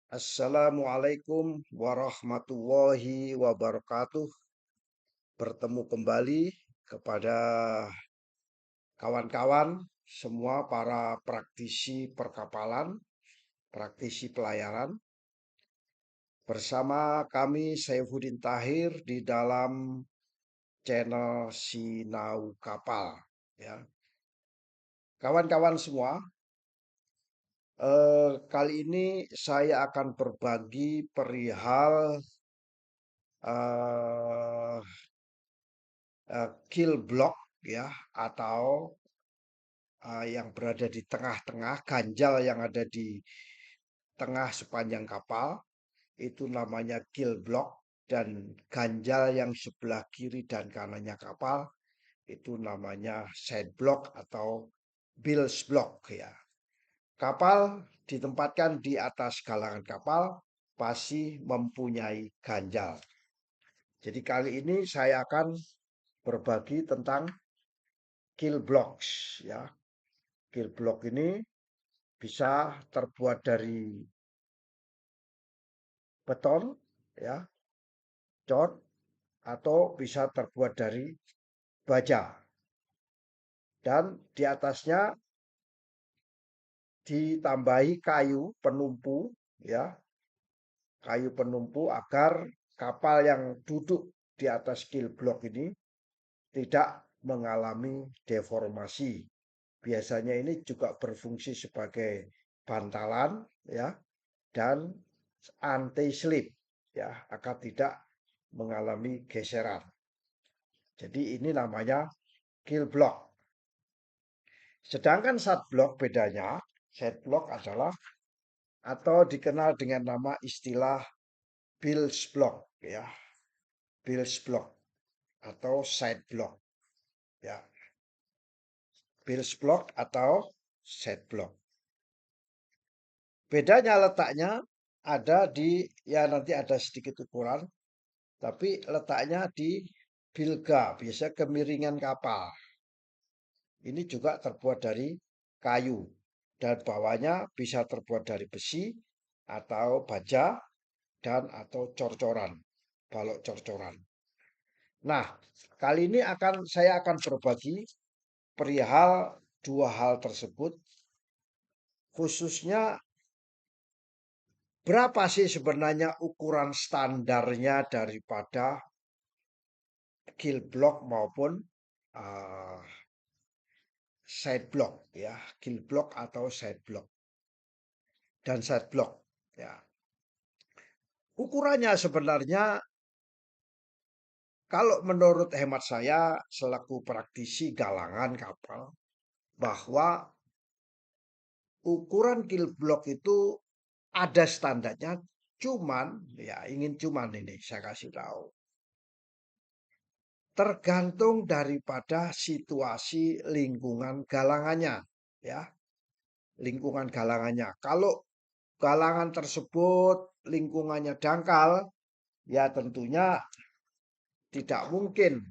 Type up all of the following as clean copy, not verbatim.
Assalamualaikum warahmatullahi wabarakatuh. Bertemu kembali kepada kawan-kawan semua para praktisi perkapalan, praktisi pelayaran. Bersama kami Saifuddin Tahir di dalam channel Sinau Kapal. Ya. Kawan-kawan semua, kali ini saya akan berbagi perihal eh, kill block ya atau yang berada di tengah-tengah ganjal yang ada di tengah sepanjang kapal itu namanya kill block dan ganjal yang sebelah kiri dan kanannya kapal itu namanya side block atau bilge block ya. Kapal ditempatkan di atas galangan kapal pasti mempunyai ganjal. Jadi kali ini saya akan berbagi tentang kill blocks ya. Kill block ini bisa terbuat dari beton, ya, cot, atau bisa terbuat dari baja. Dan di atasnya ditambahi kayu penumpu, ya, kayu penumpu agar kapal yang duduk di atas kill block ini tidak mengalami deformasi. Biasanya ini juga berfungsi sebagai bantalan, ya, dan anti slip ya agar tidak mengalami geseran. Jadi ini namanya kill block. Sedangkan side block bedanya, side block adalah atau dikenal dengan nama istilah bilge block ya, bilge block atau side block ya, bilge block atau side block. Bedanya letaknya ada di ya nanti ada sedikit ukuran, tapi letaknya di bilga, biasa kemiringan kapal. Ini juga terbuat dari kayu dan bawahnya bisa terbuat dari besi atau baja dan atau cor-coran, balok cor-coran. Nah, kali ini saya akan berbagi perihal dua hal tersebut, khususnya berapa sih sebenarnya ukuran standarnya daripada kill block maupun uh, side block ya, kill block atau side block dan side block ya. Ukurannya sebenarnya kalau menurut hemat saya selaku praktisi galangan kapal bahwa ukuran kill block itu ada standarnya, cuman ya cuman ini saya kasih tahu. Tergantung daripada situasi lingkungan galangannya ya. Lingkungan galangannya. Kalau galangan tersebut lingkungannya dangkal, ya tentunya tidak mungkin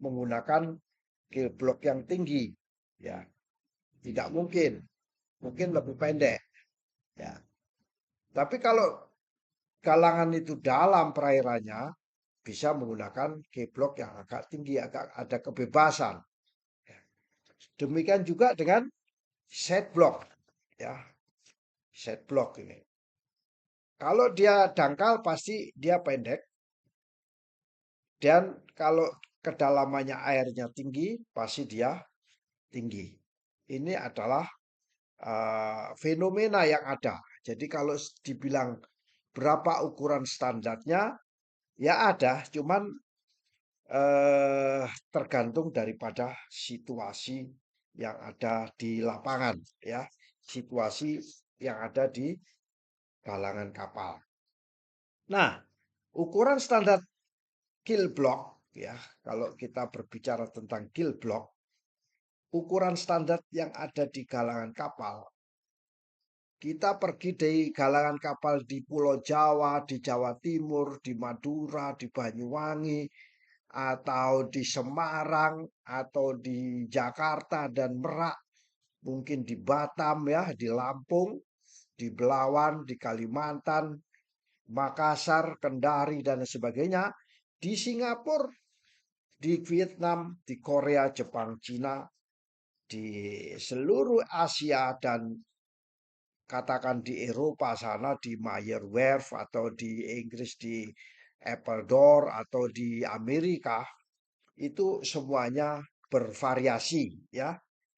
menggunakan kill block yang tinggi. Ya, tidak mungkin. Mungkin lebih pendek. Ya. Tapi kalau galangan itu dalam perairannya, bisa menggunakan kill block yang agak tinggi, agak ada kebebasan. Ya. Demikian juga dengan set block. Ya, set block ini. Kalau dia dangkal pasti dia pendek. Dan kalau kedalamannya airnya tinggi, pasti dia tinggi. Ini adalah fenomena yang ada. Jadi kalau dibilang berapa ukuran standarnya, ya ada, cuman tergantung daripada situasi yang ada di lapangan, ya, situasi yang ada di galangan kapal. Nah, ukuran standar kill block, ya, kalau kita berbicara tentang kill block, ukuran standar yang ada di galangan kapal. Kita pergi dari galangan kapal di Pulau Jawa, di Jawa Timur, di Madura, di Banyuwangi, atau di Semarang, atau di Jakarta dan Merak, mungkin di Batam ya, di Lampung. di Belawan, di Kalimantan, Makassar, Kendari, dan sebagainya, di Singapura, di Vietnam, di Korea, Jepang, Cina, di seluruh Asia, dan katakan di Eropa sana, di Meyerwerf, atau di Inggris, di Appledore, atau di Amerika, itu semuanya bervariasi, ya.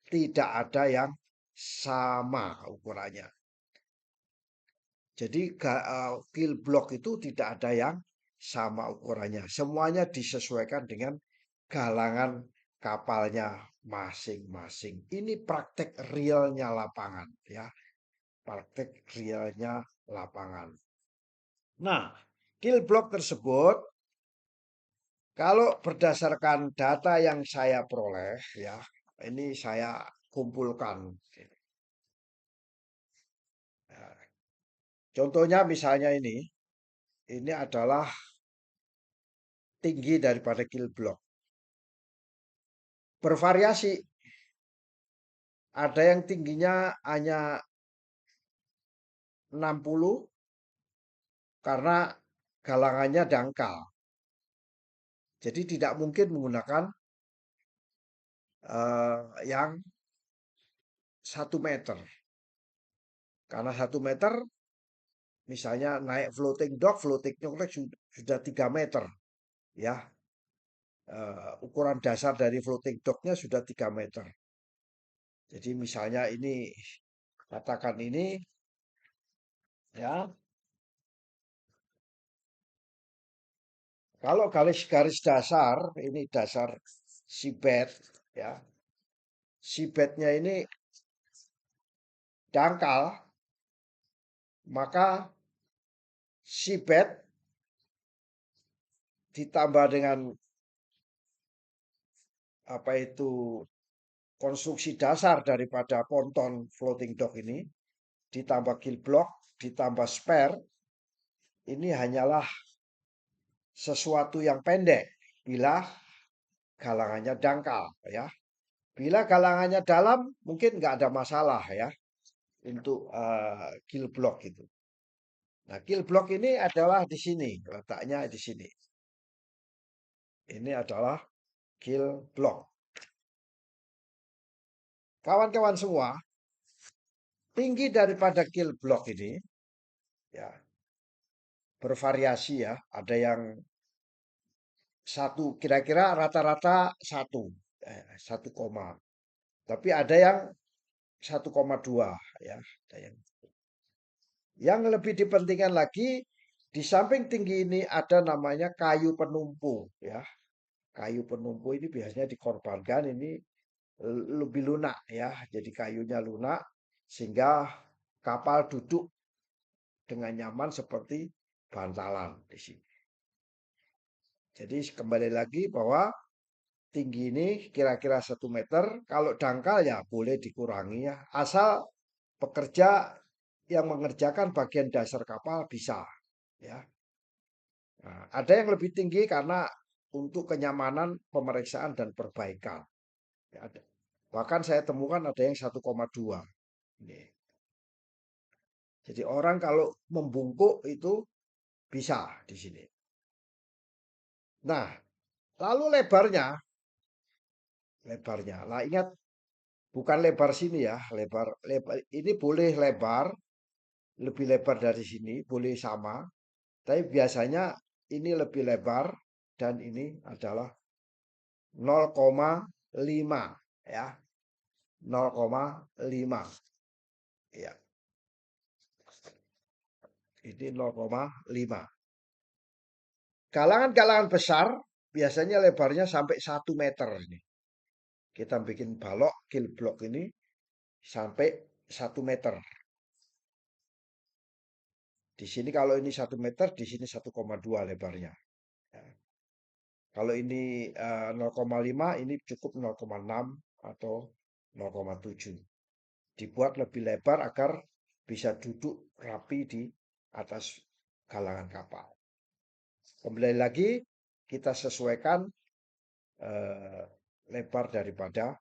Tidak ada yang sama ukurannya. Jadi kill block itu tidak ada yang sama ukurannya. Semuanya disesuaikan dengan galangan kapalnya masing-masing. Ini praktek realnya lapangan, ya. Praktek realnya lapangan. Nah, kill block tersebut kalau berdasarkan data yang saya peroleh, ya, ini saya kumpulkan. Nah, contohnya misalnya ini adalah tinggi daripada kill block. Bervariasi. Ada yang tingginya hanya 60 karena galangannya dangkal. Jadi tidak mungkin menggunakan yang 1 meter. Karena 1 meter misalnya naik floating dock sudah 3 meter. Ya, ukuran dasar dari floating docknya sudah 3 meter. Jadi misalnya ini, katakan ini, ya, kalau garis dasar, ini dasar seabed, ya, seabednya ini dangkal, maka seabed ditambah dengan apa itu konstruksi dasar daripada ponton floating dock ini, ditambah gill block, ditambah spare, ini hanyalah sesuatu yang pendek bila galangannya dangkal, ya. Bila galangannya dalam, mungkin nggak ada masalah, ya, untuk gill block itu. Nah, gill block ini adalah di sini, letaknya di sini. Ini adalah gill block. Kawan-kawan semua, tinggi daripada gill block ini, ya, bervariasi, ya. Ada yang satu, kira-kira rata-rata satu, 1, tapi ada yang 1,2, ya. Ada yang lebih dipentingkan lagi, di samping tinggi ini ada namanya kayu penumpu, ya. Kayu penumpu ini biasanya dikorbankan, ini lebih lunak, ya. Jadi kayunya lunak sehingga kapal duduk dengan nyaman seperti bantalan di sini. Jadi kembali lagi bahwa tinggi ini kira-kira 1 meter. Kalau dangkal ya boleh dikurangi, ya. Asal pekerja yang mengerjakan bagian dasar kapal bisa, ya. Nah, ada yang lebih tinggi karena untuk kenyamanan pemeriksaan dan perbaikan. Ya, ada. Bahkan saya temukan ada yang 1,2. Ini. Jadi orang kalau membungkuk itu bisa di sini. Nah, lalu lebarnya. Nah, ingat, bukan lebar sini, ya, lebar ini boleh lebar, lebih lebar dari sini, boleh sama. Tapi biasanya ini lebih lebar dan ini adalah 0,5, ya. 0,5. Ya. Ini 0,5. Galangan-galangan besar biasanya lebarnya sampai 1 meter ini. Kita bikin balok kill block ini sampai 1 meter. Di sini kalau ini 1 meter, di sini 1,2 lebarnya. Ya. Kalau ini 0,5, ini cukup 0,6 atau 0,7. Dibuat lebih lebar agar bisa duduk rapi di atas galangan kapal. Kembali lagi, kita sesuaikan eh, lebar daripada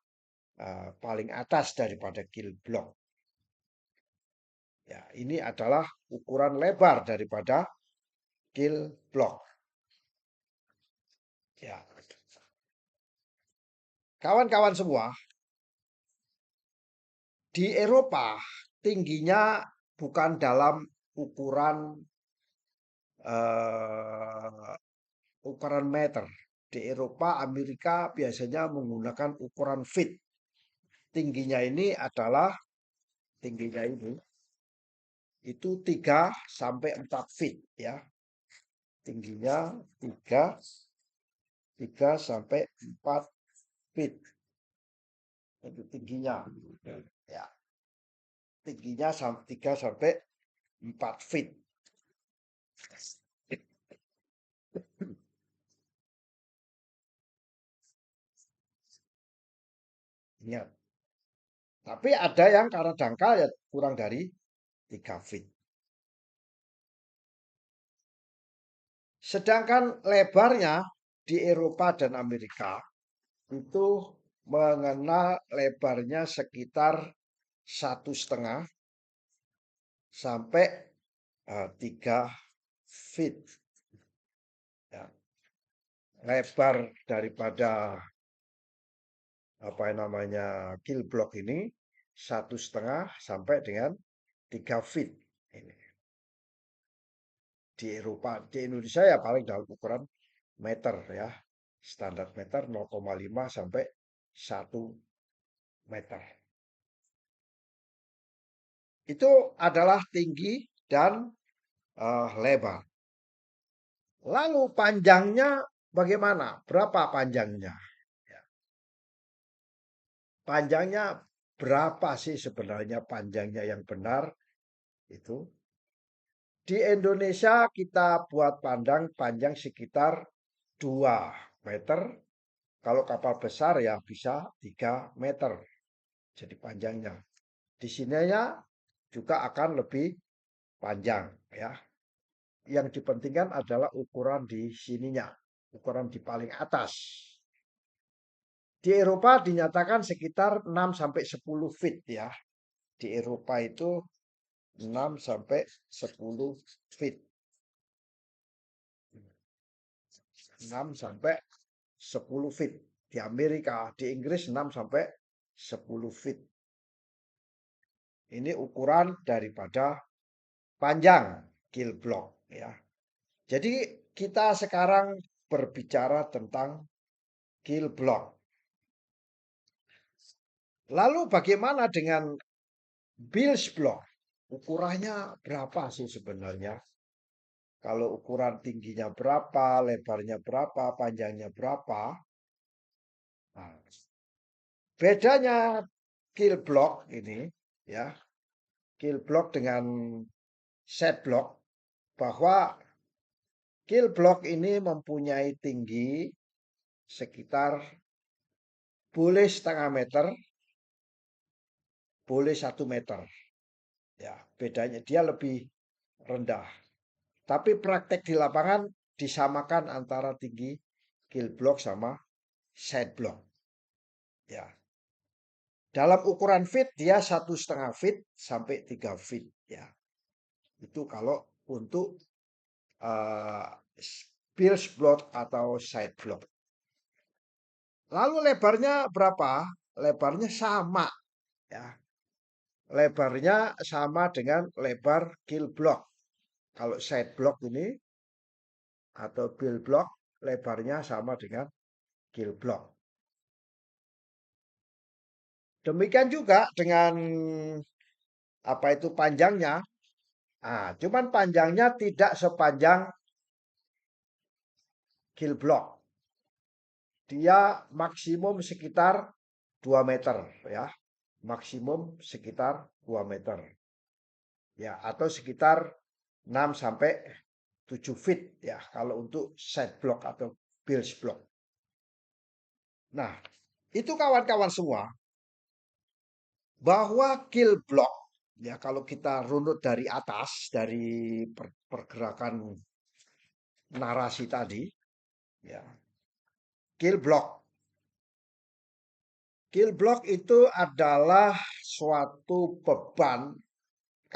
paling atas daripada kill block. Ya, ini adalah ukuran lebar daripada kill block. Ya, kawan-kawan semua, di Eropa tingginya bukan dalam ukuran eh, ukuran meter. Di Eropa, Amerika biasanya menggunakan ukuran feet. Tingginya ini adalah tingginya ini itu 3 sampai 4 feet ya. Tingginya 3 sampai 4 feet. Itu tingginya. Ya, tingginya 3 sampai 4 feet. Ya. Tapi ada yang karena dangkal ya kurang dari 3 feet. Sedangkan lebarnya di Eropa dan Amerika itu mengenal lebarnya sekitar 1,5 sampai 3 feet. Ya. Lebar daripada apa namanya kill block ini 1,5 sampai dengan 3 feet. Ini di Eropa, di Indonesia ya paling dalam ukuran meter ya. Standar meter 0,5 sampai 1 meter. Itu adalah tinggi dan lebar. Lalu panjangnya bagaimana? Berapa panjangnya? Ya, panjangnya berapa sih sebenarnya panjangnya yang benar itu? Di Indonesia kita buat pandang panjang sekitar 2 meter. Kalau kapal besar ya bisa 3 meter. Jadi panjangnya. Di sininya juga akan lebih panjang ya. Yang dipentingkan adalah ukuran di sininya, ukuran di paling atas. Di Eropa dinyatakan sekitar 6 sampai 10 feet ya. Di Eropa itu 6 sampai 10 feet. 6 sampai 10 feet. Di Amerika, di Inggris 6 sampai 10 feet. Ini ukuran daripada panjang kill block ya. Jadi kita sekarang berbicara tentang kill block. Lalu bagaimana dengan Bills block? Ukurannya berapa sih sebenarnya? Kalau ukuran tingginya berapa, lebarnya berapa, panjangnya berapa? Nah, bedanya kill block ini ya, kill block dengan set block bahwa kill block ini mempunyai tinggi sekitar boleh 0,5 meter, boleh 1 meter. Ya, bedanya dia lebih rendah. Tapi praktek di lapangan disamakan antara tinggi kill block sama side block. Ya, dalam ukuran feet dia 1,5 feet sampai 3 feet. Ya, itu kalau untuk uh, bilge block atau side block. Lalu lebarnya berapa? Lebarnya sama. Ya, lebarnya sama dengan lebar kill block. Kalau side block ini atau bill block lebarnya sama dengan kill block. Demikian juga dengan apa itu panjangnya. Ah, cuman panjangnya tidak sepanjang kill block. Dia maksimum sekitar 2 meter ya. Maksimum sekitar 2 meter. Ya, atau sekitar 6 sampai 7 feet ya kalau untuk side block atau bilge block. Nah, itu kawan-kawan semua bahwa kill block ya kalau kita runut dari atas dari pergerakan narasi tadi ya. Kill block. Kill block itu adalah suatu beban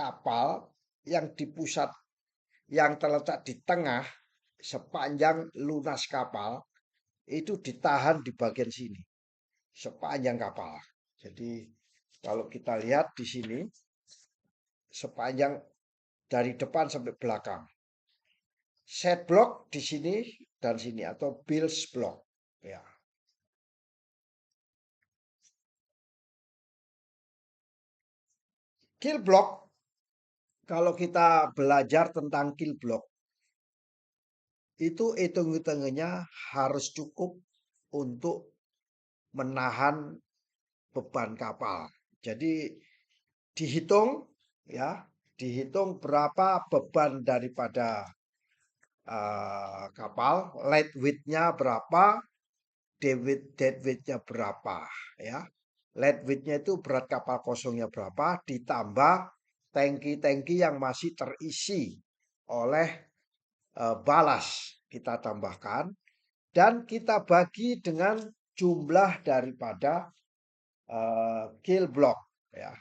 kapal yang di pusat yang terletak di tengah sepanjang lunas kapal itu ditahan di bagian sini sepanjang kapal. Jadi kalau kita lihat di sini sepanjang dari depan sampai belakang. Set block di sini dan sini atau bilge block ya. Keel block kalau kita belajar tentang keel block itu hitung-hitungannya harus cukup untuk menahan beban kapal. Jadi dihitung ya, dihitung berapa beban daripada kapal, light weight-nya berapa, dead weight-nya berapa ya. Light weight-nya itu berat kapal kosongnya berapa ditambah tangki-tangki yang masih terisi oleh balas kita tambahkan dan kita bagi dengan jumlah daripada kill block ya.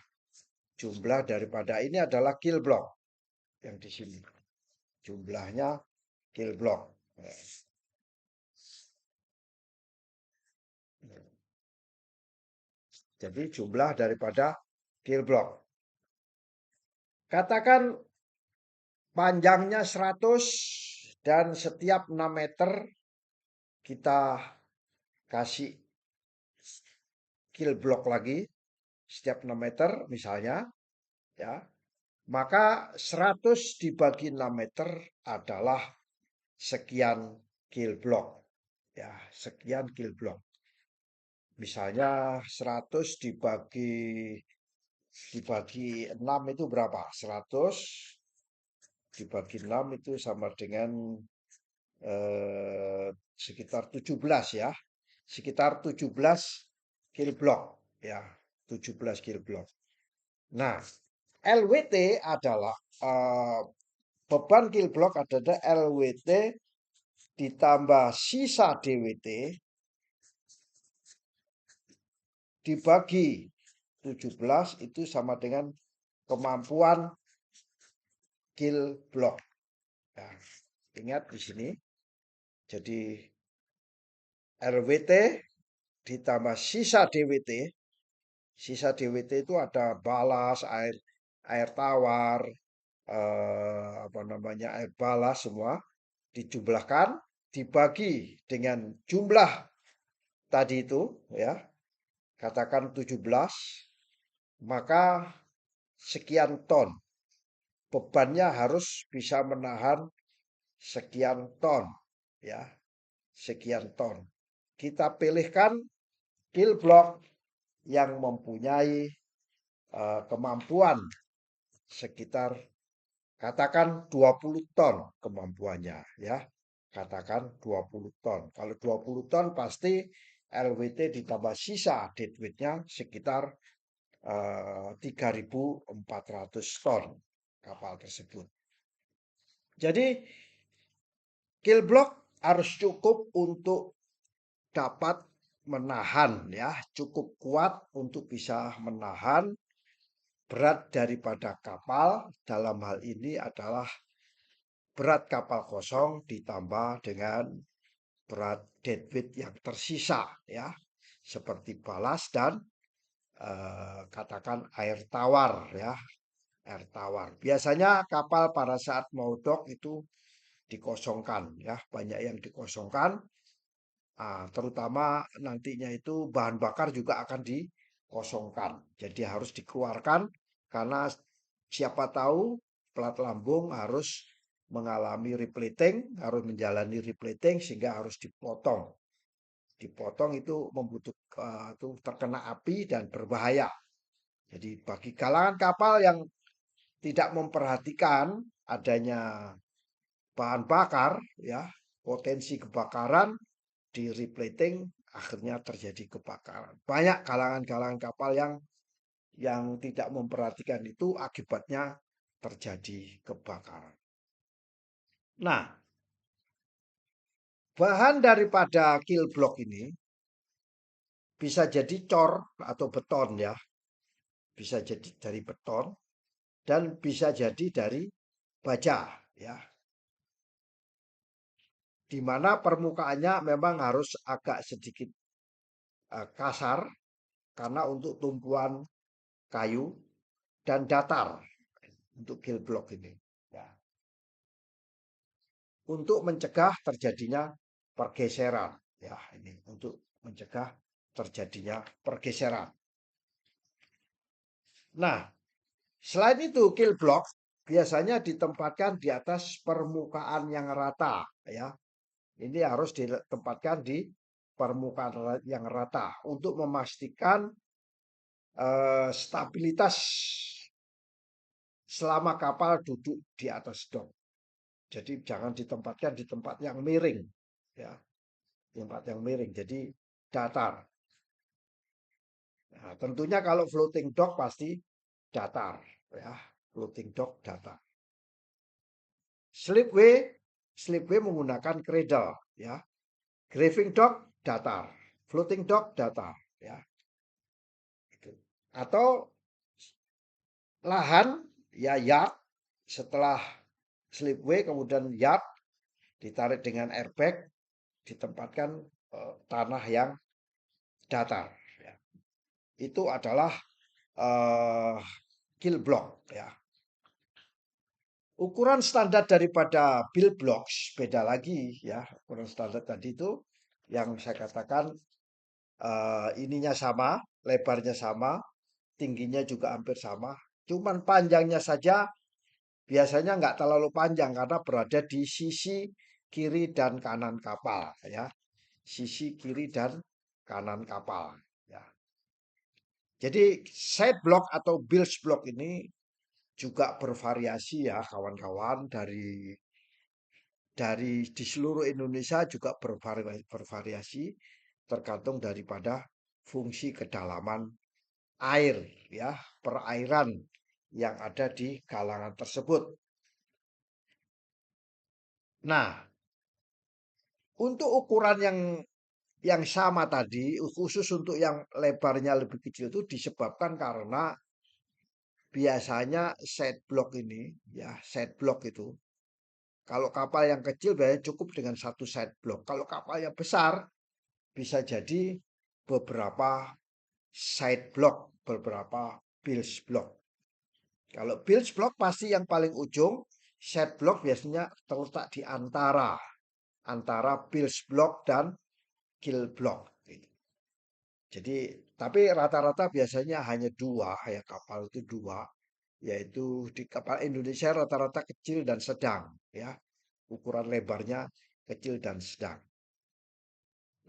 Jumlah daripada ini adalah kill block yang di sini. Jumlahnya kill block. Jadi jumlah daripada kill block. Katakan panjangnya 100 dan setiap 6 meter kita kasih kill block lagi setiap 6 meter misalnya ya. Maka 100 dibagi 6 meter adalah sekian kill block ya, sekian kill block. Misalnya 100 dibagi 6 itu berapa? 100 dibagi 6 itu sama dengan sekitar 17 ya. Sekitar 17 kill block ya, 17 kill block. Nah, LWT adalah beban kill block adalah LWT ditambah sisa DWT dibagi 17 itu sama dengan kemampuan kill block. Nah, ingat di sini. Jadi LWT ditambah sisa DWT. Sisa DWT itu ada balas, air tawar, apa namanya, air balas semua dijumlahkan dibagi dengan jumlah tadi itu ya. Katakan 17 maka sekian ton. Bebannya harus bisa menahan sekian ton ya. Sekian ton. Kita pilihkan kill block yang mempunyai kemampuan sekitar katakan 20 ton kemampuannya ya. Katakan 20 ton. Kalau 20 ton pasti LWT ditambah sisa deadweight-nya sekitar 3.400 ton kapal tersebut. Jadi kill block harus cukup untuk dapat menahan ya, cukup kuat untuk bisa menahan berat daripada kapal. Dalam hal ini adalah berat kapal kosong ditambah dengan berat deadweight yang tersisa ya, seperti balas dan katakan air tawar ya, air tawar. Biasanya kapal pada saat mau dock itu dikosongkan ya, banyak yang dikosongkan. Terutama nantinya itu bahan bakar juga akan dikosongkan. Jadi harus dikeluarkan karena siapa tahu plat lambung harus mengalami repleting, harus menjalani repleting sehingga harus dipotong. Dipotong itu membutuhkan itu terkena api dan berbahaya. Jadi bagi kalangan kapal yang tidak memperhatikan adanya bahan bakar ya, potensi kebakaran di repleting akhirnya terjadi kebakaran. Banyak kalangan-kalangan kapal yang tidak memperhatikan itu akibatnya terjadi kebakaran. Nah, bahan daripada kill block ini bisa jadi cor atau beton ya. Bisa jadi dari beton dan bisa jadi dari baja, ya. Di mana permukaannya memang harus agak sedikit kasar karena untuk tumpuan kayu dan datar untuk gill block ini. Ya. Untuk mencegah terjadinya pergeseran. Ya, ini untuk mencegah terjadinya pergeseran. Nah, selain itu kill block biasanya ditempatkan di atas permukaan yang rata, ya. Ini harus ditempatkan di permukaan yang rata untuk memastikan stabilitas selama kapal duduk di atas dok. Jadi jangan ditempatkan di tempat yang miring, ya, tempat yang miring. Jadi datar. Nah, tentunya kalau floating dock pasti datar, ya, floating dock datar. Slipway, slipway menggunakan cradle, ya. Graving dock datar, floating dock datar, ya. Atau lahan, ya, yard, setelah slipway kemudian yard ditarik dengan airbag, ditempatkan tanah yang datar, ya. Itu adalah uh, kill block, ya. Ukuran standar daripada bill blocks beda lagi, ya. Ukuran standar tadi itu yang saya katakan ininya sama, lebarnya sama, tingginya juga hampir sama. Cuman panjangnya saja biasanya nggak terlalu panjang karena berada di sisi kiri dan kanan kapal, ya. Sisi kiri dan kanan kapal, ya. Jadi side block atau bilge block ini juga bervariasi, ya, kawan-kawan, dari di seluruh Indonesia juga bervariasi tergantung daripada fungsi kedalaman air, ya, perairan yang ada di galangan tersebut. Nah, untuk ukuran yang sama tadi, khusus untuk yang lebarnya lebih kecil itu disebabkan karena biasanya side block ini, ya, side block itu, kalau kapal yang kecil biasanya cukup dengan satu side block. Kalau kapal yang besar bisa jadi beberapa side block, beberapa bilge block. Kalau bilge block pasti yang paling ujung, side block biasanya terletak di antara bilge block dan kill block. Jadi, tapi rata-rata biasanya hanya dua, ya, kapal itu dua, yaitu di kapal Indonesia rata-rata kecil dan sedang, ya, ukuran lebarnya kecil dan sedang.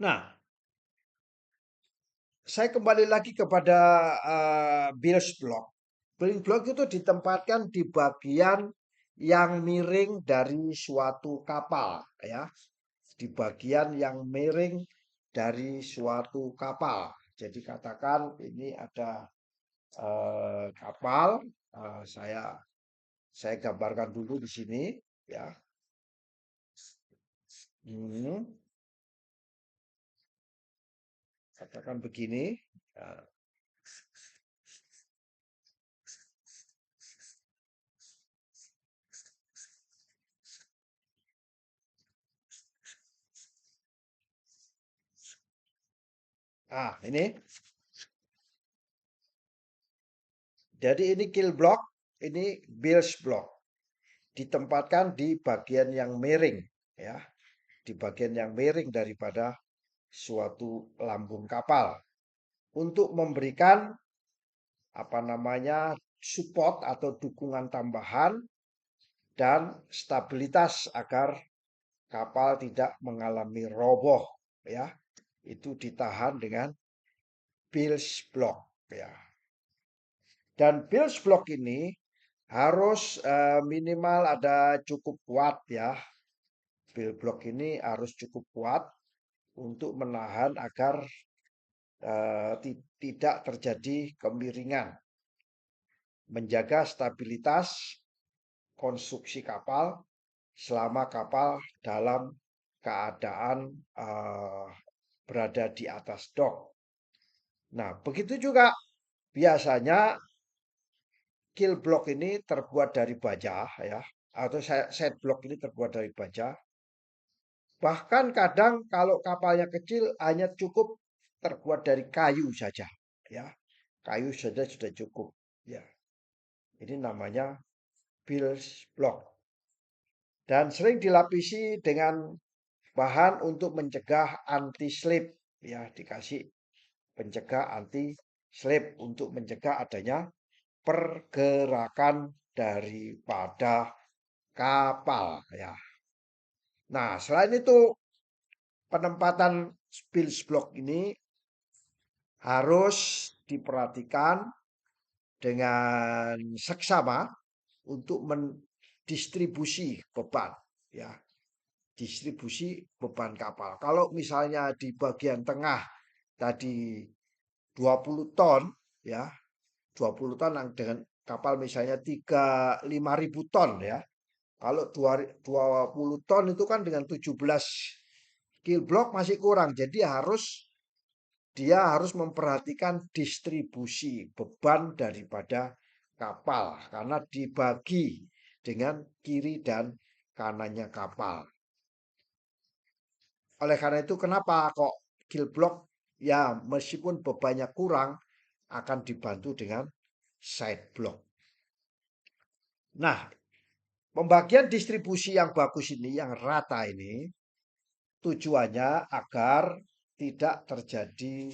Nah, saya kembali lagi kepada bilge block. Bilge block itu ditempatkan di bagian yang miring dari suatu kapal, ya, di bagian yang miring dari suatu kapal. Jadi katakan ini ada kapal, saya gambarkan dulu di sini, ya. Hmm, katakan begini. Ya. Ah, ini. Jadi ini kill block, ini bilge block. Ditempatkan di bagian yang miring, ya, di bagian yang miring daripada suatu lambung kapal untuk memberikan apa namanya support atau dukungan tambahan dan stabilitas agar kapal tidak mengalami roboh, ya. Itu ditahan dengan bilge block, ya. Dan bilge block ini harus minimal ada cukup kuat, ya. Bilge block ini harus cukup kuat untuk menahan agar tidak terjadi kemiringan, menjaga stabilitas konstruksi kapal selama kapal dalam keadaan berada di atas dok. Nah, begitu juga biasanya kill block ini terbuat dari baja ya, atau side block ini terbuat dari baja. Bahkan kadang kalau kapalnya kecil hanya cukup terbuat dari kayu saja, ya. Kayu saja sudah cukup, ya. Ini namanya bilge block dan sering dilapisi dengan bahan untuk mencegah anti slip, ya, dikasih pencegah anti slip untuk mencegah adanya pergerakan daripada kapal, ya. Nah, selain itu penempatan bilge block ini harus diperhatikan dengan seksama untuk mendistribusi beban, ya, distribusi beban kapal. Kalau misalnya di bagian tengah tadi 20 ton, ya, 20 ton dengan kapal misalnya 5.000 ton, ya. Kalau 20 ton itu kan dengan 17 kil block masih kurang. Jadi dia harus memperhatikan distribusi beban daripada kapal karena dibagi dengan kiri dan kanannya kapal. Oleh karena itu kenapa kok kill block ya meskipun bebannya kurang akan dibantu dengan side block. Nah, pembagian distribusi yang bagus ini, yang rata ini, tujuannya agar tidak terjadi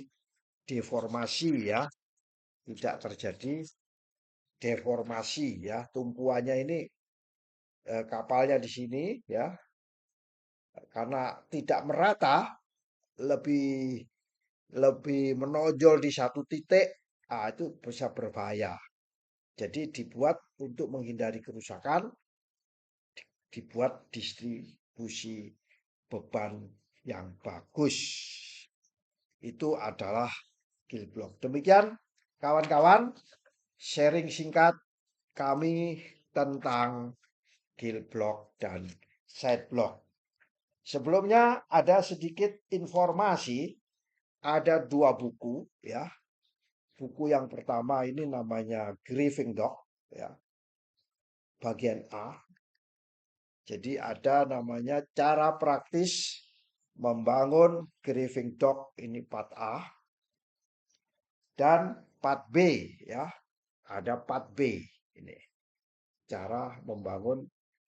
deformasi ya, tidak terjadi deformasi ya. Tumpuannya ini kapalnya di sini ya, karena tidak merata, lebih lebih menonjol di satu titik, itu bisa berbahaya. Jadi dibuat untuk menghindari kerusakan, dibuat distribusi beban yang bagus. Itu adalah kill block. Demikian kawan-kawan, sharing singkat kami tentang kill block dan side block. Sebelumnya ada sedikit informasi, ada 2 buku ya. Buku yang pertama ini namanya Grieving Dog ya, bagian A. Jadi ada namanya cara praktis membangun Grieving Dog, ini part A. Dan part B ya. Ada part B ini. Cara membangun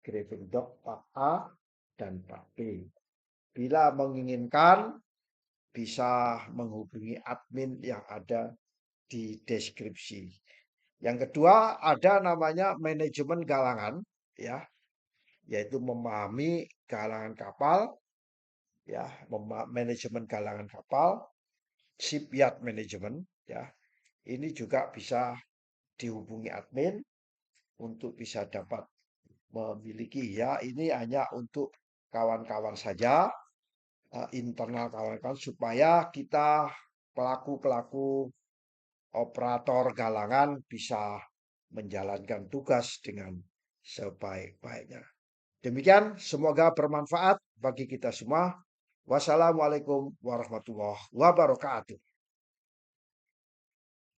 Grieving Dog part A dan part B. Bila menginginkan bisa menghubungi admin yang ada di deskripsi. Yang kedua ada namanya manajemen galangan ya, yaitu memahami galangan kapal ya, manajemen galangan kapal, shipyard management ya. Ini juga bisa dihubungi admin untuk bisa dapat memiliki ya. Ini hanya untuk kawan-kawan saja, internal kawan-kawan supaya kita pelaku-pelaku operator galangan bisa menjalankan tugas dengan sebaik-baiknya. Demikian, semoga bermanfaat bagi kita semua. Wassalamualaikum warahmatullahi wabarakatuh.